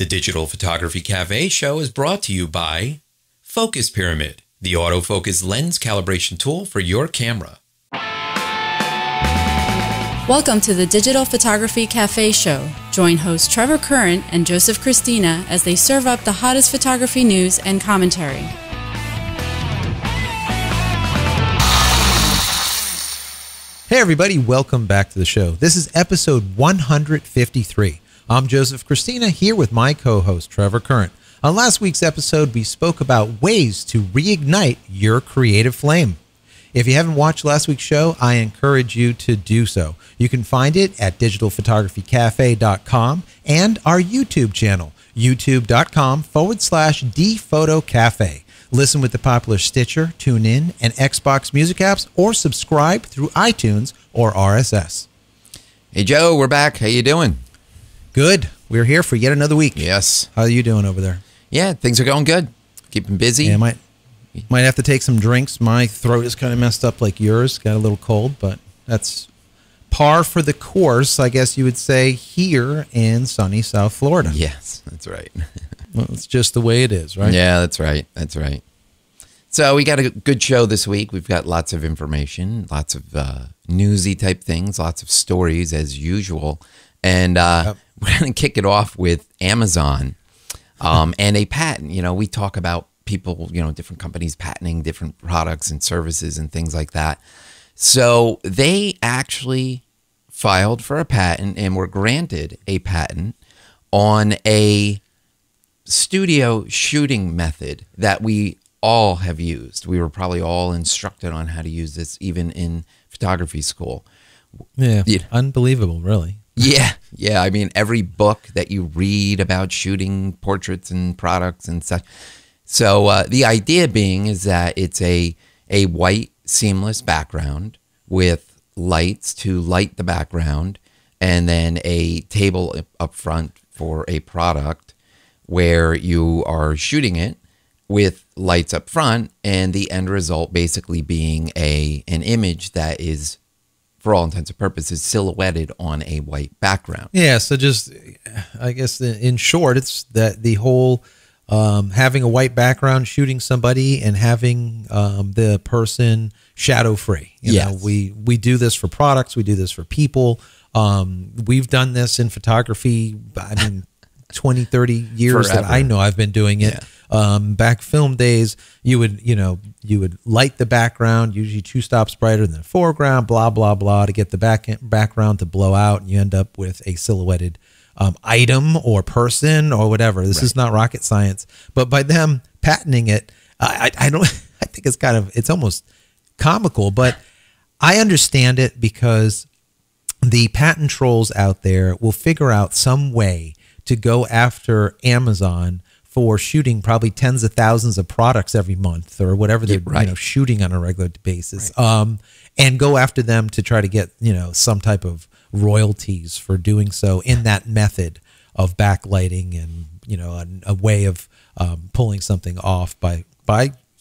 The Digital Photography Cafe show is brought to you by Focus Pyramid, the autofocus lens calibration tool for your camera. Welcome to the Digital Photography Cafe show. Join hosts Trevor Current and Joseph Christina as they serve up the hottest photography news and commentary. Hey everybody, welcome back to the show. This is episode 153. I'm Joseph Christina here with my co-host Trevor Current. On last week's episode, we spoke about ways to reignite your creative flame. If you haven't watched last week's show, I encourage you to do so. You can find it at digitalphotographycafe.com and our YouTube channel, youtube.com/dphotocafe. Listen with the popular Stitcher, TuneIn, and Xbox music apps, or subscribe through iTunes or RSS. Hey Joe, we're back. How you doing? Good. We're here for yet another week. Yes. How are you doing over there? Yeah, things are going good. Keeping busy. Yeah, might have to take some drinks. My throat is kind of messed up like yours. Got a little cold, but that's par for the course, I guess you would say, here in sunny South Florida. Yes, that's right. Well, it's just the way it is, right? Yeah, that's right. That's right. So we got a good show this week. We've got lots of information, lots of newsy type things, lots of stories as usual. And we're going to kick it off with Amazon and a patent. You know, we talk about people, you know, different companies patenting different products and services and things like that. So they actually filed for a patent and were granted a patent on a studio shooting method that we all have used. We were probably all instructed on how to use this even in photography school. Yeah, unbelievable, really. Yeah. I mean, every book that you read about shooting portraits and products and such. So the idea being is that it's a white seamless background with lights to light the background, and then a table up front for a product where you are shooting it with lights up front, and the end result basically being an image that is, for all intents and purposes, silhouetted on a white background. Yeah, so just, I guess in short, it's that the whole having a white background, shooting somebody, and having the person shadow free. You know, we do this for products, we do this for people. We've done this in photography, I mean, 20, 30 years Forever. that I know I've been doing it. Yeah. Back film days, you would light the background, usually 2 stops brighter than the foreground, blah, blah, blah, to get the background to blow out, and you end up with a silhouetted item or person or whatever. This is not rocket science, but by them patenting it, I think it's almost comical, but I understand it because the patent trolls out there will figure out some way to go after Amazon for shooting probably tens of thousands of products every month or whatever they're shooting on a regular basis, and go after them to try to get some type of royalties for doing so in that method of backlighting and a way of pulling something off by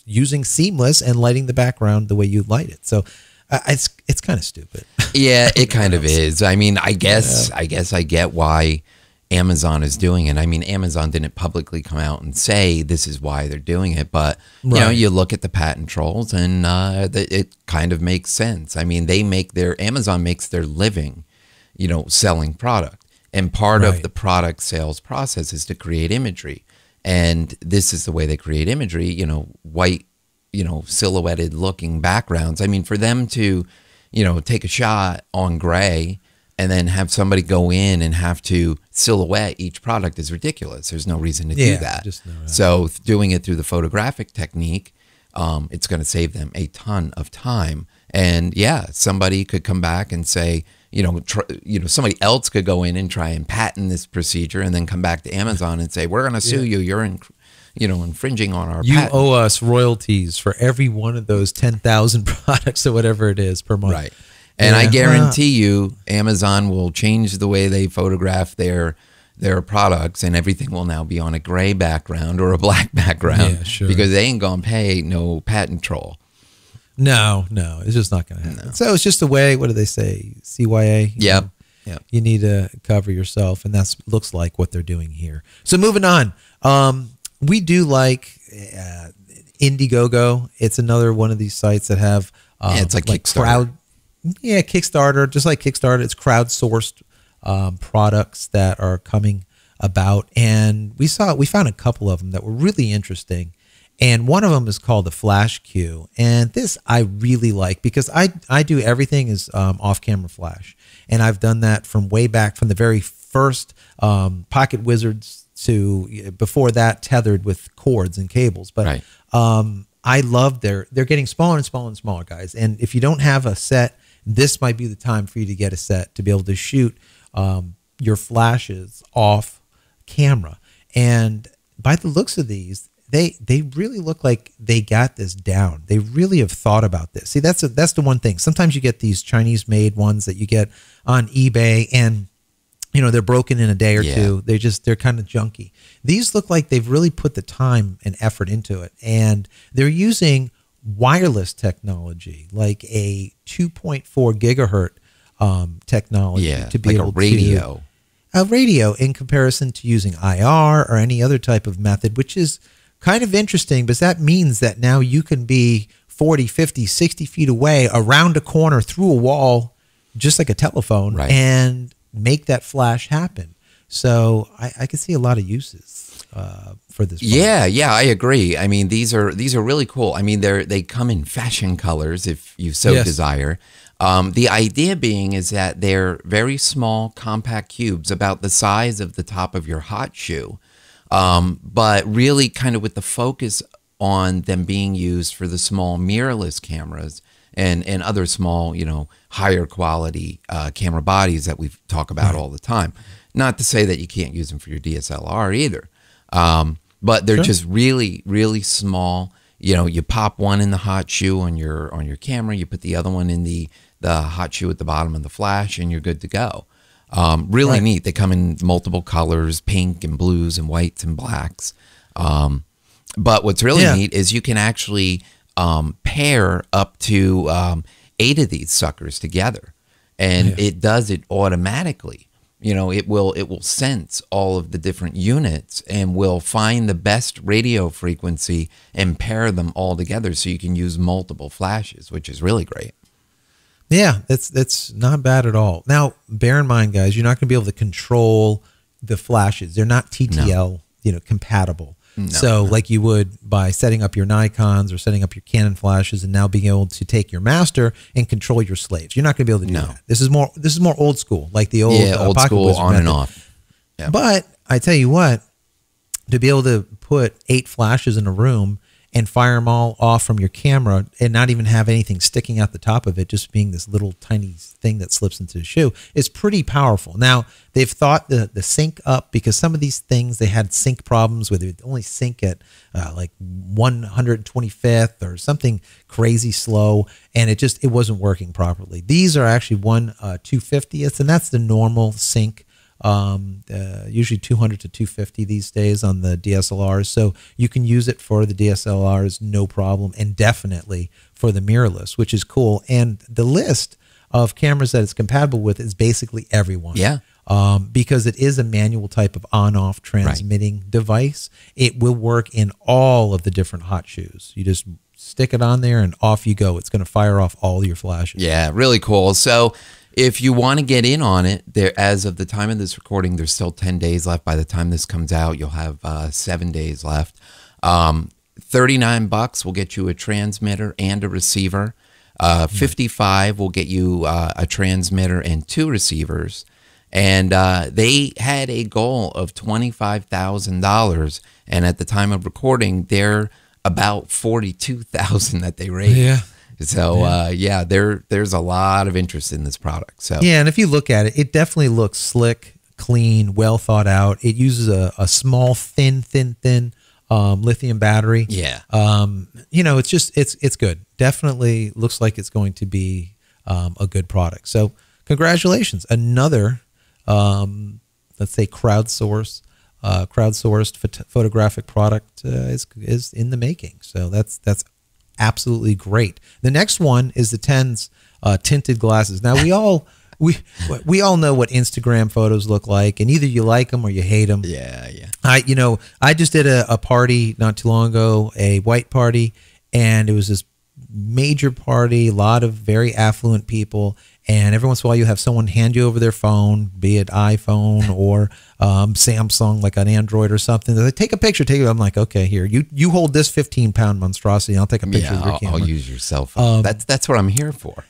using seamless and lighting the background the way you light it. So it's kind of stupid. Yeah, it kind of is. I mean, I guess I get why Amazon is doing it. I mean, Amazon didn't publicly come out and say this is why they're doing it, but you look at the patent trolls and it kind of makes sense. I mean, Amazon makes their living, selling product, and part of the product sales process is to create imagery, and this is the way they create imagery. White, silhouetted looking backgrounds. I mean, for them to, take a shot on gray and then have somebody go in and have to silhouette each product is ridiculous. There's no reason to do that. So doing it through the photographic technique, it's going to save them a ton of time. And somebody could come back and say, somebody else could go in and try and patent this procedure and then come back to Amazon and say, we're going to sue you. You're infringing on our patent. You owe us royalties for every one of those 10,000 products or whatever it is per month. Right. And I guarantee you, Amazon will change the way they photograph their products, and everything will now be on a gray background or a black background because they ain't going to pay no patent troll. No, it's just not going to happen. No. So it's just the way, what do they say, CYA? Yep. you need to cover yourself, and that's looks like what they're doing here. So moving on, we do like Indiegogo. It's another one of these sites that have it's like Kickstarter. Kickstarter, just like Kickstarter. It's crowdsourced products that are coming about, and we found a couple of them that were really interesting. And one of them is called the FlashQ, and this I really like because I do everything is off-camera flash, and I've done that from way back from the very first Pocket Wizards to before that tethered with cords and cables. But I love they're getting smaller and smaller and smaller, guys. And if you don't have a set, this might be the time for you to get a set to be able to shoot your flashes off camera. And by the looks of these, they really look like they got this down. They really have thought about this. See, that's the one thing. Sometimes you get these Chinese-made ones that you get on eBay, and they're broken in a day or two. They're kind of junky. These look like they've really put the time and effort into it, and they're using wireless technology, like a 2.4 gigahertz technology to be able to a radio in comparison to using IR or any other type of method, which is kind of interesting, because that means that now you can be 40, 50, 60 feet away, around a corner, through a wall, just like a telephone, and make that flash happen. So I can see a lot of uses for this product. Yeah, I agree. I mean, these are really cool. I mean, they come in fashion colors if you so desire. The idea being is that they're very small, compact cubes, about the size of the top of your hot shoe. But really kind of with the focus on them being used for the small mirrorless cameras and other small, higher quality camera bodies that we talk about all the time. Not to say that you can't use them for your DSLR either, but they're just really, really small. You pop one in the hot shoe on your camera, you put the other one in the hot shoe at the bottom of the flash, and you're good to go. Really neat. They come in multiple colors, pink and blues and whites and blacks. But what's really neat is you can actually pair up to 8 of these suckers together, and it does it automatically. It will sense all of the different units and will find the best radio frequency and pair them all together, so you can use multiple flashes, which is really great. Yeah, that's not bad at all. Now, bear in mind, guys, you're not going to be able to control the flashes. They're not TTL, compatible. So like you would by setting up your Nikons or setting up your Canon flashes, and now being able to take your master and control your slaves. You're not going to be able to do that. This is more old school, like the old old Pocket school Wizard on method. and off. Yeah. But I tell you what, to be able to put 8 flashes in a room and fire them all off from your camera and not even have anything sticking out the top of it, just being this little tiny thing that slips into the shoe, is pretty powerful. Now, they've thought the sync up, because some of these things, they had sync problems where they would only sync at like 125th or something crazy slow, and it wasn't working properly. These are actually 1/250th, and that's the normal sync. Usually 200 to 250 these days on the DSLRs, so you can use it for the DSLRs no problem, and definitely for the mirrorless, which is cool. And the list of cameras that it's compatible with is basically everyone. Because it is a manual type of on-off transmitting device. It will work in all of the different hot shoes. You just stick it on there and off you go. It's going to fire off all your flashes. Yeah, really cool. So if you want to get in on it, as of the time of this recording, there's still 10 days left. By the time this comes out, you'll have 7 days left. $39 will get you a transmitter and a receiver. $55 will get you a transmitter and 2 receivers. And they had a goal of $25,000, and at the time of recording, they're about $42,000 that they raised. Yeah. So there's a lot of interest in this product. So and if you look at it, it definitely looks slick, clean, well thought out. It uses a small, thin lithium battery. It's good. Definitely looks like it's going to be a good product. So congratulations, another let's say crowdsourced photographic product is in the making. So that's absolutely great. The next one is the TENS tinted glasses. Now we all we all know what Instagram photos look like, and either you like them or you hate them. Yeah, yeah. I just did a party not too long ago, a white party, and it was this major party, a lot of very affluent people, and every once in a while you have someone hand you over their phone, be it iPhone or Samsung, like an Android or something. They're like, take a picture, I'm like, okay, here, you hold this 15-pound monstrosity, and I'll take a picture of your camera. I'll use your cell phone. That's what I'm here for.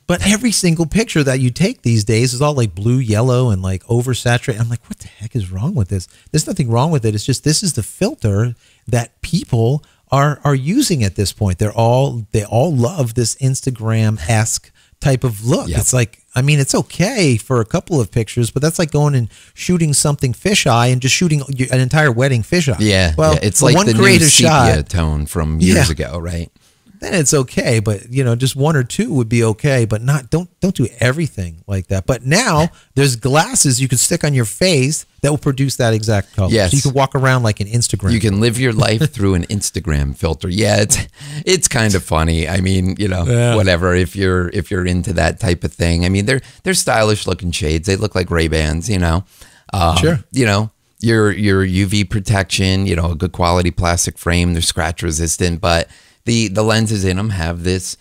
But every single picture that you take these days is all like blue, yellow, and like oversaturated. I'm like, what the heck is wrong with this? There's nothing wrong with it. It's just this is the filter that people are using at this point. They all love this Instagram-esque type of look. Yep. It's like, I mean, it's okay for a couple of pictures, but that's like going and shooting something fisheye and just shooting an entire wedding fisheye. Yeah, well, yeah. It's like one the new creative sepia shot, tone from years ago, right? then it's okay. But just one or two would be okay. But don't do everything like that. But now there's glasses you can stick on your face that will produce that exact color. Yes. So you can walk around like an Instagram. You can live your life through an Instagram filter. Yeah, it's kind of funny. I mean, whatever. If you're into that type of thing, I mean, they're stylish looking shades. They look like Ray-Bans. Sure. Your UV protection. A good quality plastic frame. They're scratch resistant, but the lenses in them have this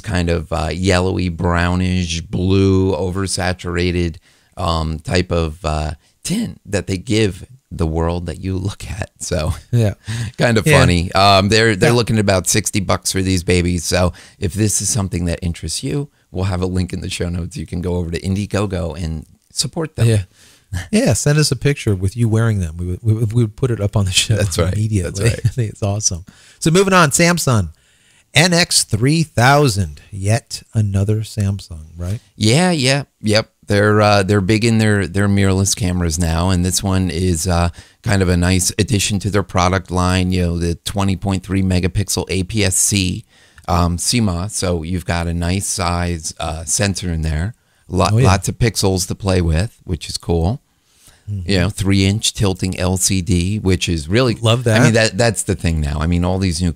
kind of yellowy, brownish, blue, oversaturated type of tint that they give the world that you look at. So yeah, kind of funny. They're looking at about $60 for these babies. So if this is something that interests you, we'll have a link in the show notes. You can go over to Indiegogo and support them. Yeah, send us a picture with you wearing them. We would put it up on the show. That's right. Immediately. That's right. I think it's awesome. So moving on, Samsung. NX3000. Yet another Samsung, right? Yep. They're big in their mirrorless cameras now, and this one is kind of a nice addition to their product line. The 20.3 megapixel APS-C CMOS, so you've got a nice size sensor in there. Lots of pixels to play with, which is cool. 3-inch tilting LCD, which is really love that. I mean, that's the thing now. I mean, all these new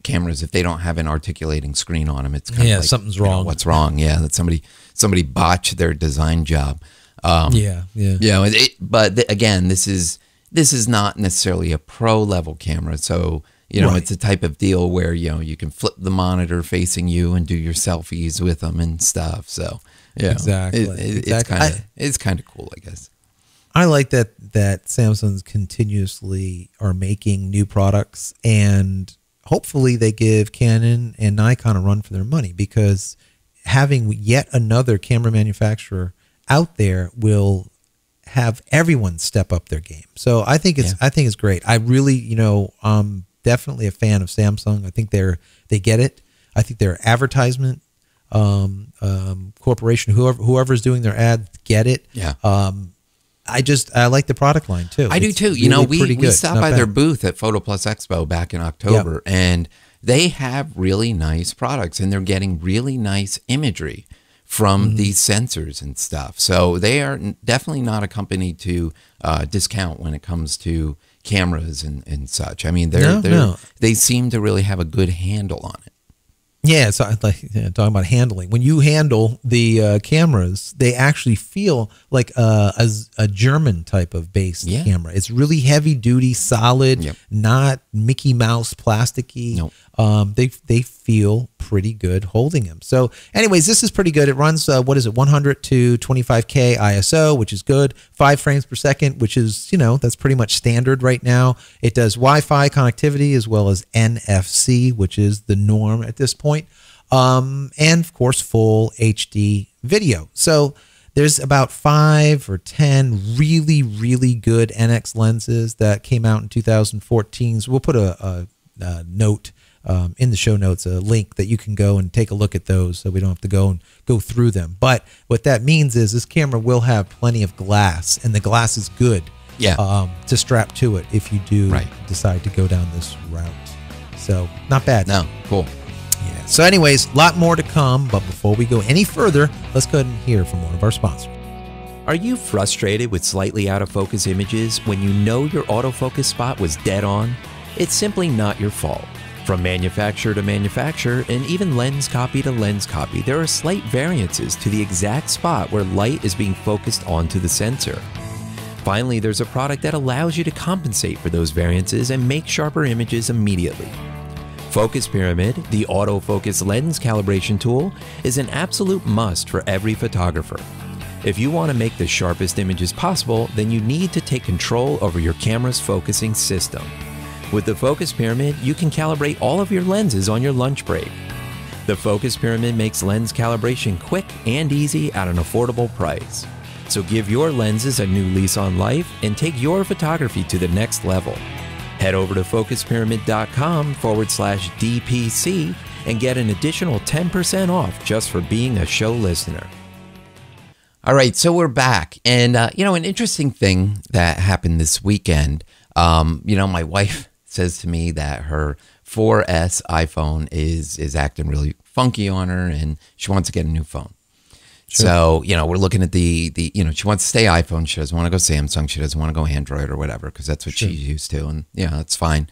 cameras, if they don't have an articulating screen on them, it's kind of like, something's wrong. What's wrong? Yeah, that somebody botched their design job. But again, this is not necessarily a pro level camera, so it's a type of deal where you can flip the monitor facing you and do your selfies with them and stuff. So exactly, it's kind of cool, I guess. I like that Samsung's continuously are making new products, and hopefully they give Canon and Nikon a run for their money, because having yet another camera manufacturer out there will have everyone step up their game. So I think it's great. I really, I'm definitely a fan of Samsung. I think they get it. I think their advertisement corporation, whoever's doing their ad, get it. Yeah. I like the product line too. I do too. Really we stopped by their booth at Photo Plus Expo back in October, and they have really nice products, and they're getting really nice imagery from these sensors and stuff. So they are definitely not a company to discount when it comes to cameras and such. I mean, they seem to really have a good handle on it. Yeah, so talking about handling. When you handle the cameras, they actually feel like a German type of base camera. It's really heavy duty, solid, not Mickey Mouse plasticky. Nope. They feel pretty good holding them. So anyways, this is pretty good. It runs 100 to 25K ISO, which is good. 5 frames per second, which is that's pretty much standard right now. It does Wi-Fi connectivity as well as NFC, which is the norm at this point. And of course full HD video. So there's about 5 or 10 really, really good NX lenses that came out in 2014. So we'll put a note in the show notes, a link that you can go and take a look at those, so we don't have to go through them. But what that means is this camera will have plenty of glass, and the glass is good to strap to it if you do decide to go down this route. So not bad. No, cool. Yeah. So anyways, a lot more to come, but before we go any further, let's go ahead and hear from one of our sponsors. Are you frustrated with slightly out of focus images when you know your autofocus spot was dead on? It's simply not your fault. From manufacturer to manufacturer, and even lens copy to lens copy, there are slight variances to the exact spot where light is being focused onto the sensor. Finally, there's a product that allows you to compensate for those variances and make sharper images immediately. Focus Pyramid, the autofocus lens calibration tool, is an absolute must for every photographer. If you want to make the sharpest images possible, then you need to take control over your camera's focusing system. With the Focus Pyramid, you can calibrate all of your lenses on your lunch break. The Focus Pyramid makes lens calibration quick and easy at an affordable price. So give your lenses a new lease on life and take your photography to the next level. Head over to focuspyramid.com/DPC and get an additional 10% off just for being a show listener. All right, so we're back. And, an interesting thing that happened this weekend, my wife says to me that her 4S iPhone is acting really funky on her and she wants to get a new phone. Sure. So, we're looking at the she wants to stay iPhone. She doesn't want to go Samsung. She doesn't want to go Android or whatever because that's what she's used to. And, that's fine.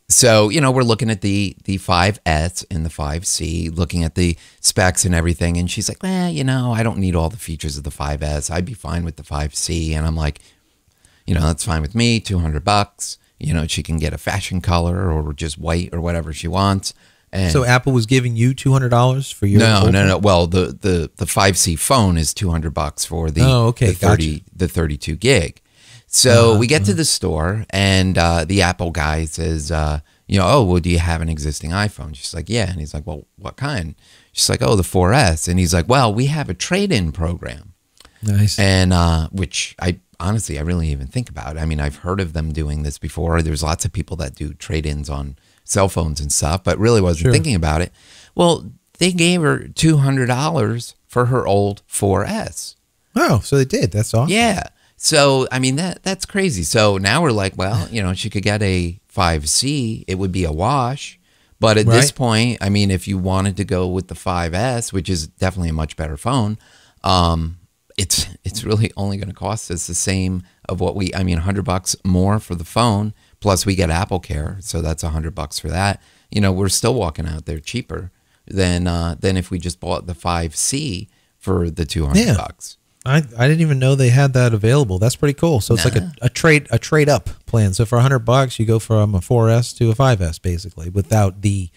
So, we're looking at the 5S and the 5C, looking at the specs and everything. And she's like, well, I don't need all the features of the 5S. I'd be fine with the 5C. And I'm like, that's fine with me, $200. She can get a fashion color or just white or whatever she wants. And so Apple was giving you $200 for your no. Well, the 5C phone is $200 for the the 32 gig. So we get to the store and the Apple guy says, do you have an existing iPhone? She's like, yeah. And he's like, well, what kind? She's like, oh, the 4S. And he's like, well, we have a trade-in program. Nice. And which I really even think about. I mean, I've heard of them doing this before. There's lots of people that do trade-ins on cell phones and stuff, but really wasn't thinking about it. Well, they gave her $200 for her old 4S. Oh, so they did. That's awesome. Yeah. So, I mean, that's crazy. So now we're like, well, she could get a 5C. It would be a wash. But at this point, I mean, if you wanted to go with the 5S, which is definitely a much better phone, it's really only going to cost us the same of what $100 more for the phone. Plus we get Apple Care. So that's $100 for that. We're still walking out there cheaper than if we just bought the 5C for the $200. I didn't even know they had that available. That's pretty cool. So it's like a trade up plan. So for $100, you go from a 4S to a 5S basically without the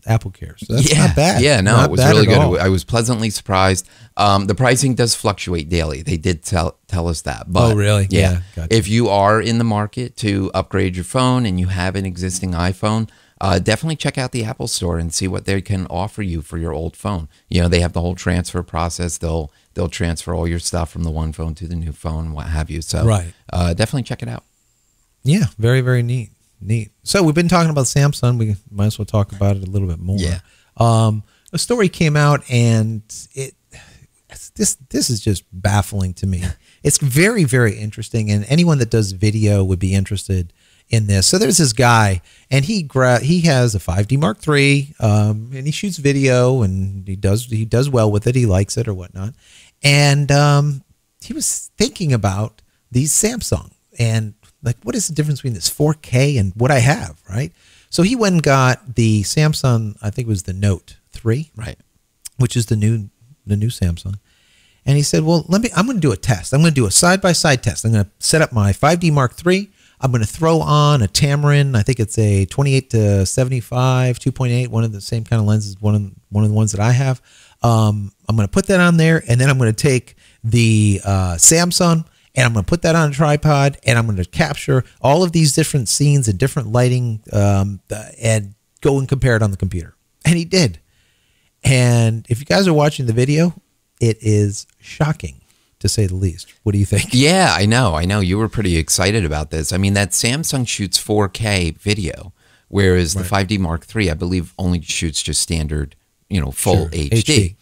Apple Care. So that's not bad. Yeah, no, not it was really good. I was pleasantly surprised. The pricing does fluctuate daily. They did tell us that. But, oh, really? Yeah. Gotcha. If you are in the market to upgrade your phone and you have an existing iPhone, definitely check out the Apple Store and see what they can offer you for your old phone. They have the whole transfer process. They'll transfer all your stuff from the one phone to the new phone, what have you. So definitely check it out. Yeah, very, very neat. So we've been talking about Samsung. We might as well talk about it a little bit more. Yeah. A story came out, and this is just baffling to me. It's very, very interesting, and anyone that does video would be interested in this. So there's this guy, and he has a 5D Mark III, and he shoots video, and he does well with it. He likes it or whatnot, and he was thinking about these Samsung and like, what is the difference between this 4K and what I have, right? So he went and got the Samsung, I think it was the Note 3, right, which is the new Samsung. And he said, well, I'm going to do a test. I'm going to do a side-by-side test. I'm going to set up my 5D Mark III. I'm going to throw on a Tamron. I think it's a 28 to 75, 2.8, one of the same kind of lenses, one of the ones that I have. I'm going to put that on there, and then I'm going to take the Samsung, and I'm going to put that on a tripod, and I'm going to capture all of these different scenes and different lighting and go and compare it on the computer. And he did. And if you guys are watching the video, it is shocking, to say the least. What do you think? Yeah, I know. You were pretty excited about this. I mean, that Samsung shoots 4K video, whereas the 5D Mark III, I believe, only shoots just standard, full HD.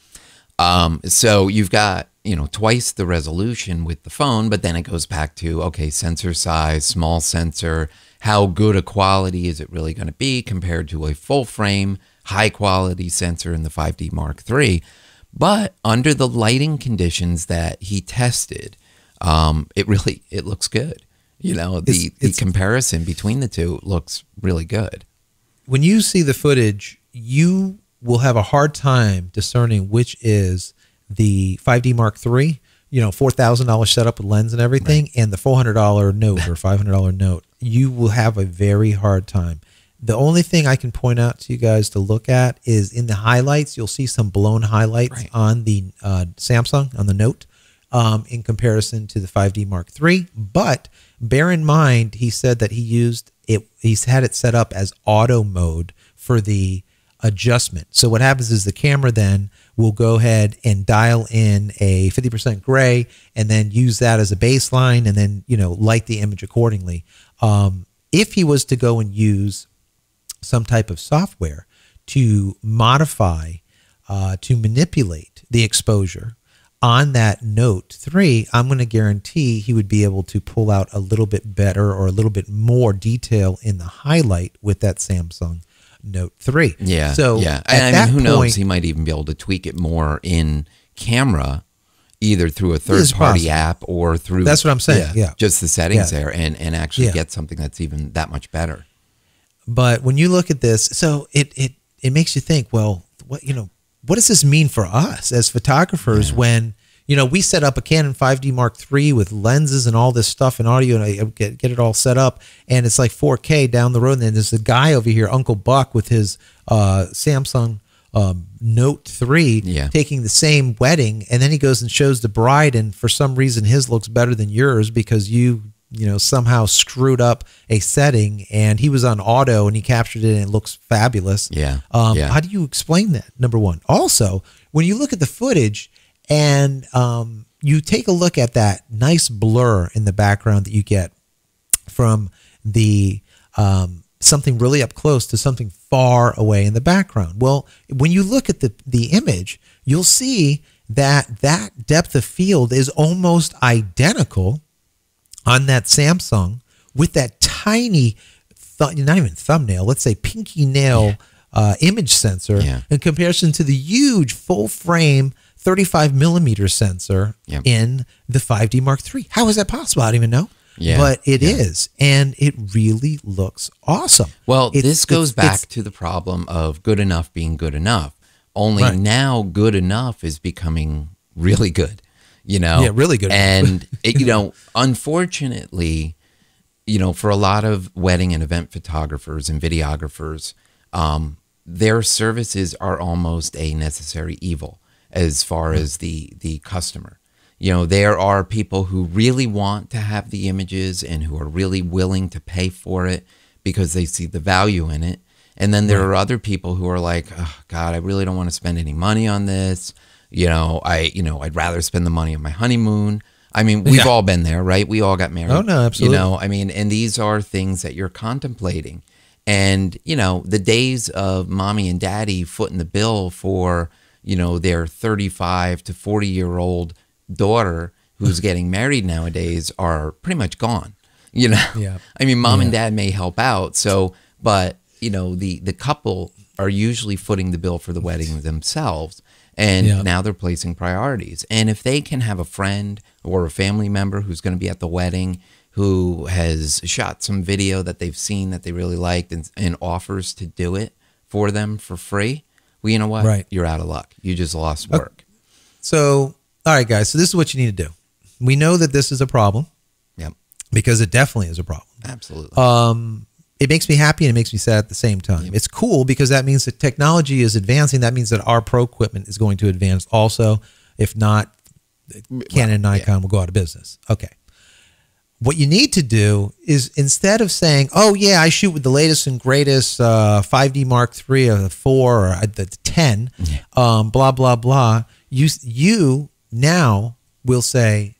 So you've got, twice the resolution with the phone, but then it goes back to, okay, sensor size, small sensor, how good a quality is it really going to be compared to a full frame, high quality sensor in the 5D Mark III. But under the lighting conditions that he tested, it looks good. The comparison between the two looks really good. when you see the footage, you will have a hard time discerning which is the 5D Mark III, you know, $4,000 setup with lens and everything, and the $400 note or $500 note. You will have a very hard time. The only thing I can point out to you guys to look at is in the highlights, you'll see some blown highlights on the Samsung, on the Note, in comparison to the 5D Mark III. But bear in mind, he said that he's had it set up as auto mode for the adjustment. So what happens is the camera then will go ahead and dial in a 50% gray and then use that as a baseline and then, you know, light the image accordingly. If he was to go and use some type of software to modify, to manipulate the exposure on that Note 3, I'm going to guarantee he would be able to pull out a little bit better or a little bit more detail in the highlight with that Samsung Note 3. Yeah. So yeah, at I mean, who that knows? point, He might even be able to tweak it more in camera, either through a third-party app or through. That's what I'm saying. Yeah. Just the settings there, and actually Yeah. get something that's even that much better. But when you look at this, so it makes you think, well, what does this mean for us as photographers when, you know, we set up a Canon 5D Mark III with lenses and all this stuff and audio, and I get it all set up, and it's like 4K down the road, and then there's a guy over here, Uncle Buck, with his Samsung Note 3 taking the same wedding, and then he goes and shows the bride, and for some reason his looks better than yours because you know, somehow screwed up a setting, and he was on auto and he captured it and it looks fabulous. How do you explain that, number one? Also, when you look at the footage and you take a look at that nice blur in the background that you get from the something really up close to something far away in the background. Well, when you look at the image, you'll see that that depth of field is almost identical on that Samsung with that tiny, not even thumbnail, let's say pinky nail image sensor in comparison to the huge full frame 35 millimeter sensor in the 5D Mark III. How is that possible? I don't even know. But it is, and it really looks awesome. Well, this goes back to the problem of good enough being good enough. Only now good enough is becoming really good. You know, really good. And you know, unfortunately, you know, for a lot of wedding and event photographers and videographers, their services are almost a necessary evil as far as the customer. You know, there are people who really want to have the images and who are really willing to pay for it because they see the value in it. And then there are other people who are like, oh, God, I really don't want to spend any money on this. I'd rather spend the money on my honeymoon. I mean, we've all been there, right? We all got married. Oh, no, absolutely. You know, I mean, and these are things that you're contemplating. And, you know, the days of mommy and daddy footing the bill for, you know, their 35 to 40-year-old daughter who's getting married nowadays are pretty much gone. You know, I mean, mom and dad may help out. So, but, you know, the couple are usually footing the bill for the wedding themselves. And now they're placing priorities. And if they can have a friend or a family member who's going to be at the wedding who has shot some video that they've seen that they really liked and offers to do it for them for free, well, you know what? You're out of luck. You just lost work. So, all right, guys. So this is what you need to do. We know that this is a problem. Because it definitely is a problem. Absolutely. It makes me happy and it makes me sad at the same time. It's cool because that means that technology is advancing. That means that our pro equipment is going to advance also. If not, Canon and Nikon will go out of business. Okay. What you need to do is instead of saying, oh, yeah, I shoot with the latest and greatest 5D Mark III or the 4 or the 10, blah, blah, blah, you now will say,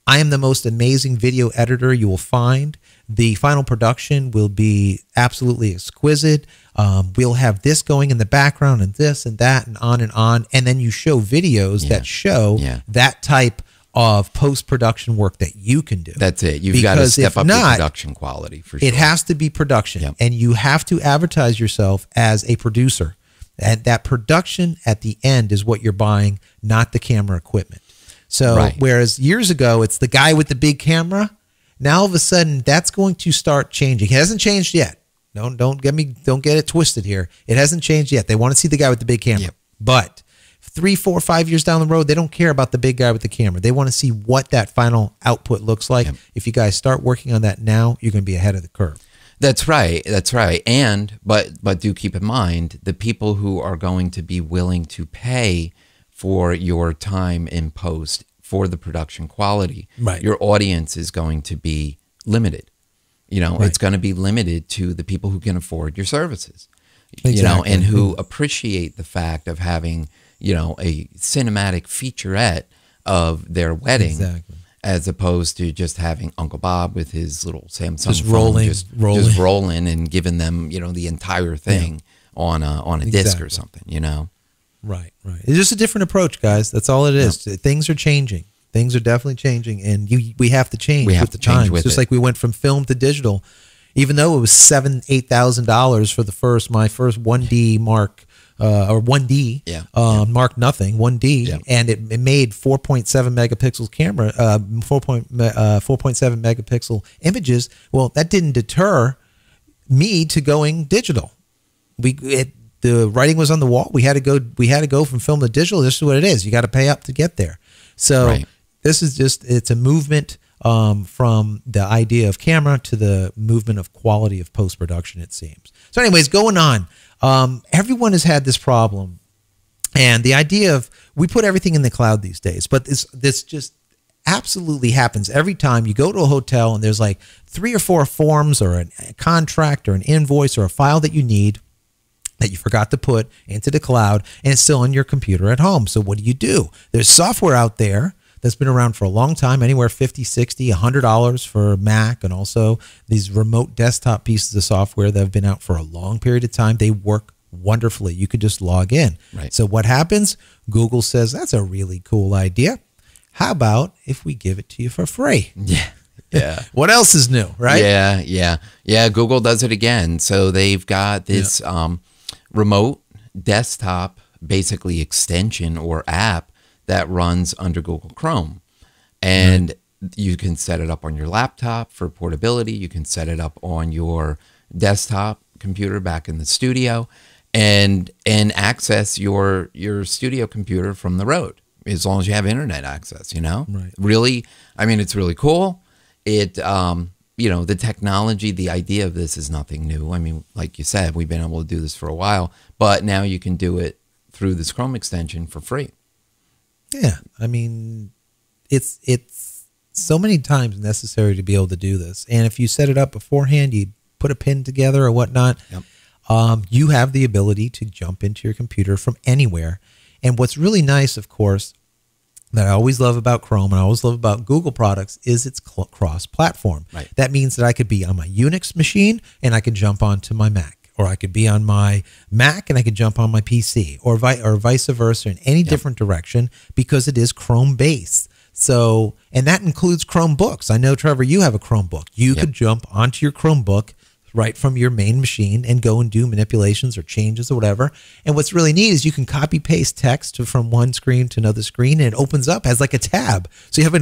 I am the most amazing video editor you will find. The final production will be absolutely exquisite. We'll have this going in the background and this and that and on. And then you show videos that show that type of post-production work that you can do. That's it. You've got to step up the production quality for sure. It has to be production. And you have to advertise yourself as a producer. And that production at the end is what you're buying, not the camera equipment. So whereas years ago, it's the guy with the big camera, now all of a sudden that's going to start changing. It hasn't changed yet, Don't get it twisted here. It hasn't changed yet. They want to see the guy with the big camera. Yep. But 3, 4, 5 years down the road, they don't care about the big guy with the camera. They want to see what that final output looks like. Yep. If you guys start working on that now, you're going to be ahead of the curve. That's right. That's right. And but do keep in mind the people who are going to be willing to pay for your time in post for the production quality. Right. Your audience is going to be limited. You know, Right. it's going to be limited to the people who can afford your services. Exactly. You know, and who appreciate the fact of having, you know, a cinematic featurette of their wedding. Exactly. As opposed to just having Uncle Bob with his little Samsung Just phone, rolling. just rolling and giving them, you know, the entire thing on a disc or something, you know. Right. It's just a different approach, guys. That's all it is. Yep. Things are changing. Things are definitely changing, and we have to change with the times. Just like we went from film to digital, even though it was $7,000-$8,000 for my first 1D Mark. Or 1D, Mark nothing, 1D, and it made 4.7 megapixels camera, 4.7 megapixel images. Well, that didn't deter me to going digital. The writing was on the wall. We had to go from film to digital. This is what it is. You got to pay up to get there. So this is it's a movement from the idea of camera to the movement of quality of post-production, it seems. So anyways, going on. Everyone has had this problem, and the idea of we put everything in the cloud these days, but this just absolutely happens every time you go to a hotel and there's like 3 or 4 forms or a contract or an invoice or a file that you need that you forgot to put into the cloud, and it's still on your computer at home. So what do? There's software out there that's been around for a long time, anywhere $50, $60, $100 for Mac, and also these remote desktop pieces of software that have been out for a long period of time. They work wonderfully. You could just log in. Right. So what happens? Google says, that's a really cool idea. How about if we give it to you for free? Yeah. What else is new, right? Yeah. Google does it again. So they've got this remote desktop, basically extension or app that runs under Google Chrome. And you can set it up on your laptop for portability. You can set it up on your desktop computer back in the studio and access your studio computer from the road, as long as you have internet access, you know? Right. Really, I mean, it's really cool. It, you know, the technology, the idea of this is nothing new. I mean, like you said, we've been able to do this for a while, but now you can do it through this Chrome extension for free. Yeah, I mean, it's so many times necessary to be able to do this. And if you set it up beforehand, you put a pin together or whatnot, you have the ability to jump into your computer from anywhere. And what's really nice, of course, that I always love about Chrome and I always love about Google products is it's cross-platform. Right. That means that I could be on my Unix machine and I could jump onto my Mac. Or I could be on my Mac and I could jump on my PC, or vice versa, in any different direction, because it is Chrome based. So, and that includes Chromebooks. I know, Trevor, you have a Chromebook. You could jump onto your Chromebook right from your main machine and go and do manipulations or changes or whatever. And what's really neat is you can copy paste text from one screen to another screen, and it opens up as like a tab. So you have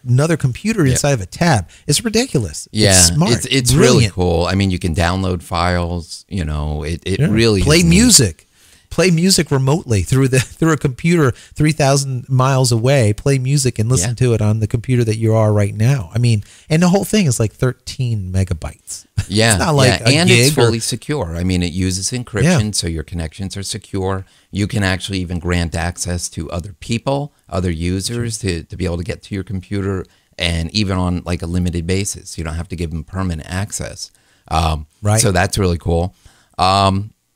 another computer inside of a tab. It's ridiculous. Yeah, it's smart. It's really cool. I mean, you can download files. You know, it really play is neat. music. Play music remotely through a computer 3,000 miles away. Play music and listen to it on the computer that you are right now. I mean, and the whole thing is like 13 megabytes. Yeah, it's not like a and gig it's fully secure. I mean, it uses encryption, so your connections are secure. You can actually even grant access to other people, other users, to be able to get to your computer, and even on like a limited basis. You don't have to give them permanent access. Right. So that's really cool.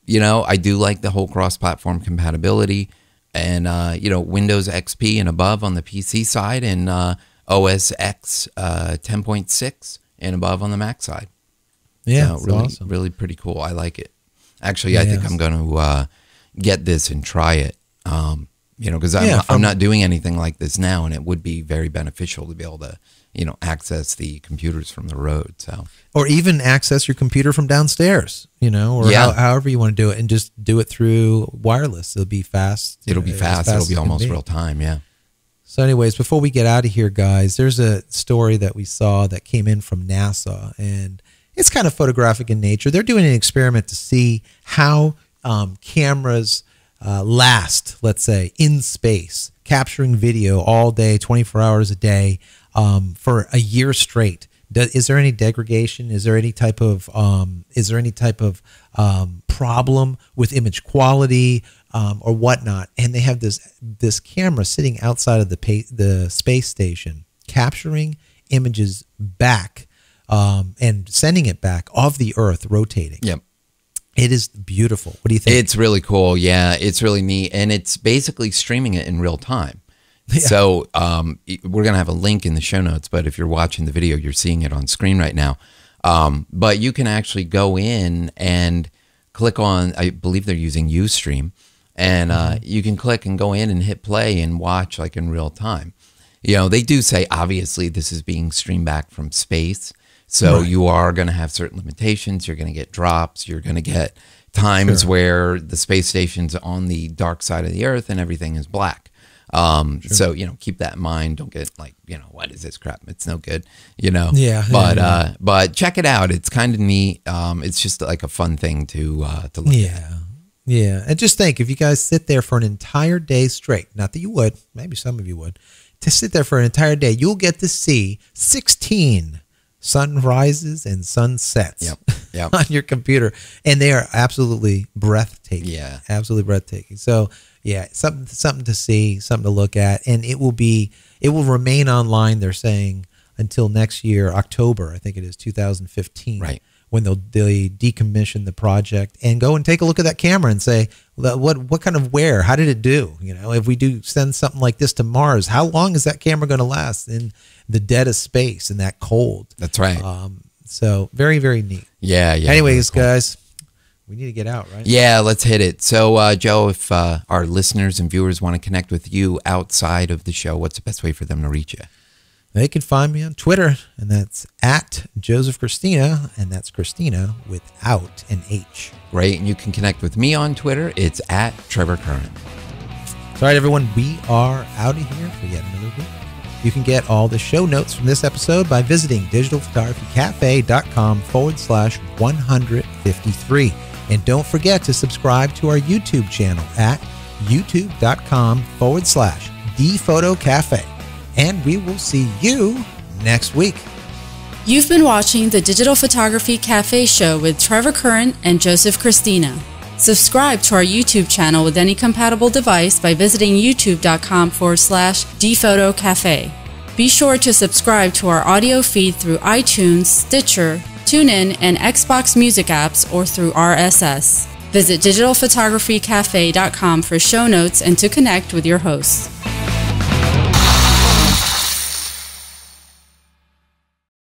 You know, I do like the whole cross-platform compatibility, and you know, Windows XP and above on the PC side, and OS X 10.6 and above on the Mac side. Yeah, so really, awesome. Really pretty cool. I like it. Actually, I think I'm going to get this and try it. You know, because I'm not doing anything like this now, and it would be very beneficial to be able to, you know, access the computers from the road. So, or even access your computer from downstairs, you know, or however you want to do it, and just do it through wireless. It'll be fast. It'll be fast. It'll be almost real time. Yeah. So anyways, before we get out of here, guys, there's a story that we saw that came in from NASA, and it's kind of photographic in nature. They're doing an experiment to see how cameras last, let's say, in space, capturing video all day, 24 hours a day, for a year straight. Is there any degradation? Is there any type of problem with image quality or whatnot? And they have this camera sitting outside of the space station, capturing images back and sending it back of the Earth, rotating. Yep. It is beautiful. What do you think? It's really cool. Yeah, it's really neat. And it's basically streaming it in real time. Yeah. So we're going to have a link in the show notes, but if you're watching the video, you're seeing it on screen right now. But you can actually go in and click on, I believe they're using Ustream, and you can click and go in and hit play and watch like in real time. You know, they do say, obviously, this is being streamed back from space. So you are going to have certain limitations. You're going to get drops. You're going to get times where the space station's on the dark side of the Earth and everything is black. So, you know, keep that in mind. Don't get like, you know, what is this crap? It's no good, you know? Yeah. But check it out. It's kind of neat. It's just like a fun thing to look at. Yeah. And just think, if you guys sit there for an entire day straight, not that you would, maybe some of you would, to sit there for an entire day, you'll get to see 16 sunrises and sunsets on your computer. And they are absolutely breathtaking. Yeah. Absolutely breathtaking. So, yeah, something to see, something to look at. And it will remain online, they're saying, until next year, October, I think it is 2015. Right. When they'll decommission the project and go and take a look at that camera and say, what kind of wear? How did it do? You know, if we do send something like this to Mars, how long is that camera going to last in the dead of space and that cold? That's right. So very, very neat. Yeah. Anyways, cool. Guys, we need to get out, right? Yeah, let's hit it. So, Joe, if our listeners and viewers want to connect with you outside of the show, what's the best way for them to reach you? They can find me on Twitter, and that's at Joseph Christina, and that's Christina without an H. Great, and you can connect with me on Twitter. It's at Trevor Curran. All right, everyone, we are out of here for yet another week. You can get all the show notes from this episode by visiting digitalphotographycafe.com/153. And don't forget to subscribe to our YouTube channel at youtube.com/dphotocafe. And we will see you next week. You've been watching the Digital Photography Cafe show with Trevor Curran and Joseph Christina. Subscribe to our YouTube channel with any compatible device by visiting youtube.com/dphotocafe. Be sure to subscribe to our audio feed through iTunes, Stitcher, TuneIn, and Xbox Music apps or through RSS. Visit digitalphotographycafe.com for show notes and to connect with your hosts.